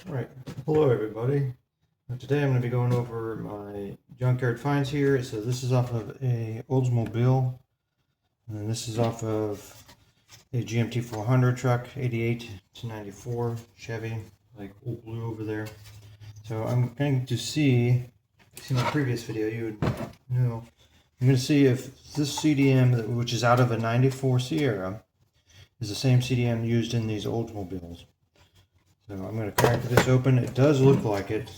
Alright, hello everybody. Today I'm going to be going over my junkyard finds here. So this is off of a Oldsmobile, and then this is off of a GMT400 truck, 88 to 94 Chevy, like old blue over there. So I'm going to see my previous video, you would know. I'm going to see if this CDM, which is out of a 94 Sierra, is the same CDM used in these Oldsmobiles. So I'm going to crack this open. It does look like it.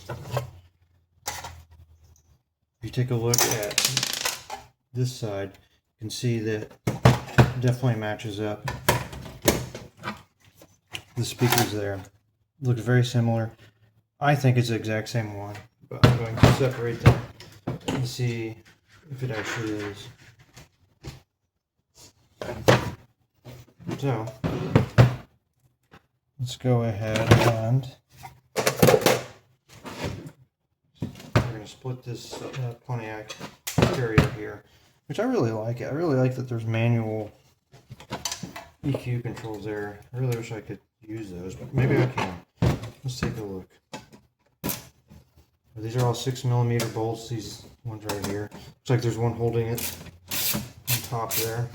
If you take a look at this side, you can see that it definitely matches up. The speakers there look very similar. I think it's the exact same one, but I'm going to separate them and see if it actually is. So let's go ahead and we're going to split this Pontiac carrier here, which I really like it. I really like that there's manual EQ controls there. I really wish I could use those, but maybe I can. Let's take a look. These are all 6mm bolts, these ones right here. Looks like there's one holding it on top there.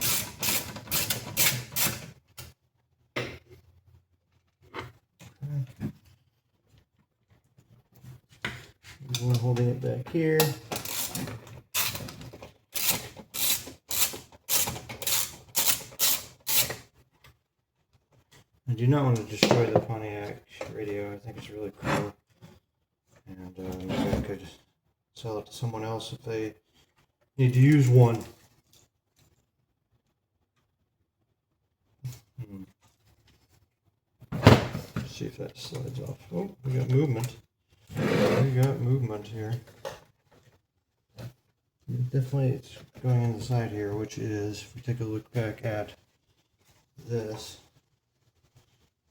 There's one holding it back here. I do not want to destroy the Pontiac radio. I think it's really cool. And maybe I could sell it to someone else if they need to use one. Let's see if that slides off. Oh, we got movement. We got movement here. Definitely it's going in the side here, which is, if we take a look back at this.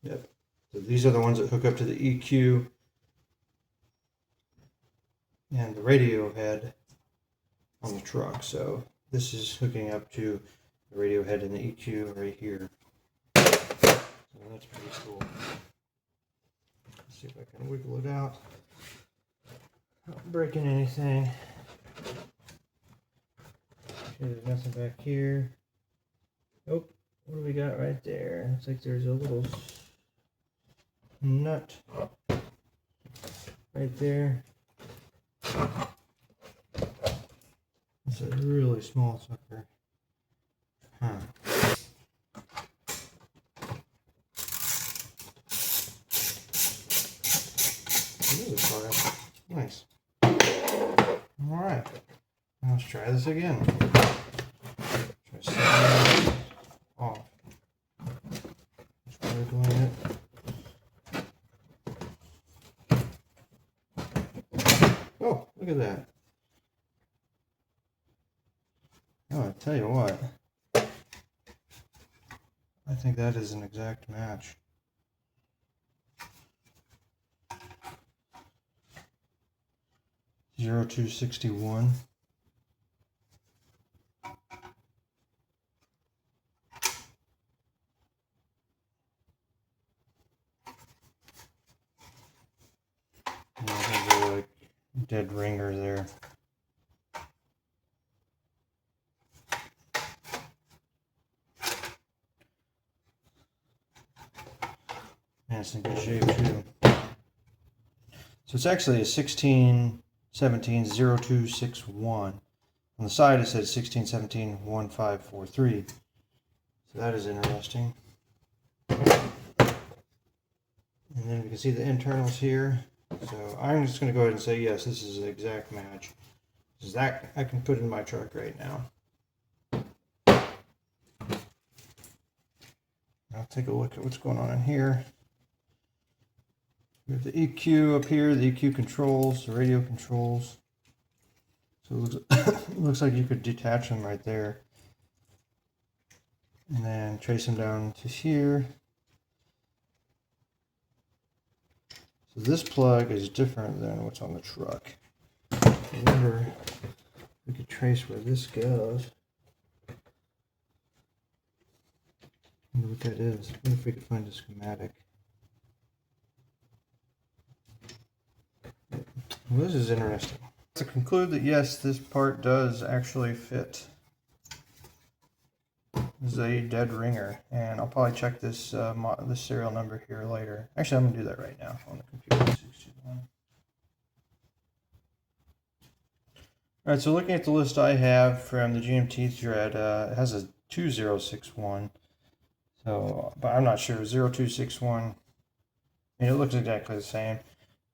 Yep. So these are the ones that hook up to the EQ and the radio head on the truck. So this is hooking up to the radio head and the EQ right here. So that's pretty cool. Let's see if I can wiggle it out. Not breaking anything. Okay, there's nothing back here. Oh, what do we got right there? Looks like there's a little nut right there. It's a really small sucker. Huh. Really far. Nice. Alright. Let's try this again. Try setting it off. Just wiggling it. Oh, look at that. Oh, I tell you what. I think that is an exact match. (0261). And I think they're like dead ringer there. And it's in good shape too. So it's actually a 1617-0261. On the side it says 1617-1543. So that is interesting. And then we can see the internals here. So I'm just going to go ahead and say yes, this is an exact match. This is that I can put in my truck right now. I'll take a look at what's going on in here. We have the EQ up here, the EQ controls, the radio controls. So it looks, it looks like you could detach them right there. And then trace them down to here. So this plug is different than what's on the truck. I wonder if we could trace where this goes. I wonder what that is. I wonder if we could find a schematic. Well, this is interesting. To conclude that yes, this part does actually fit. This is a dead ringer, and I'll probably check this this serial number here later. Actually, I'm gonna do that right now on the computer. All right, so looking at the list I have from the GMT thread, it has a 2061. So, but I'm not sure. 0261. I mean, it looks exactly the same.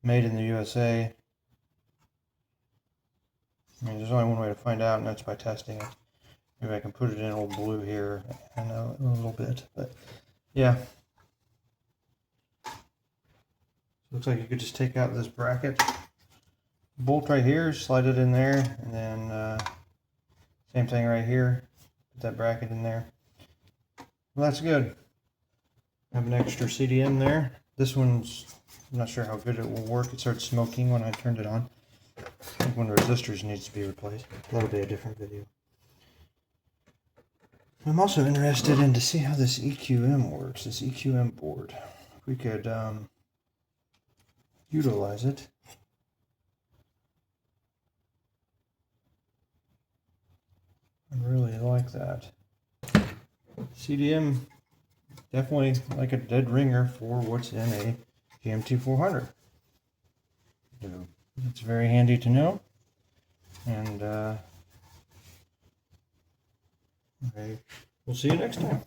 Made in the USA. I mean, there's only one way to find out, and that's by testing it. Maybe I can put it in old blue here in a little bit, but yeah. Looks like you could just take out this bracket, bolt right here, slide it in there, and then same thing right here, put that bracket in there. Well, that's good. I have an extra CDM there. This one's, I'm not sure how good it will work. It started smoking when I turned it on. I think one of the resistors needs to be replaced. That'll be a different video. I'm also interested in to see how this EQM works, this EQM board. If we could utilize it. I really like that. CDM, definitely like a dead ringer for what's in a GMT400. So it's very handy to know. And we'll see you next time.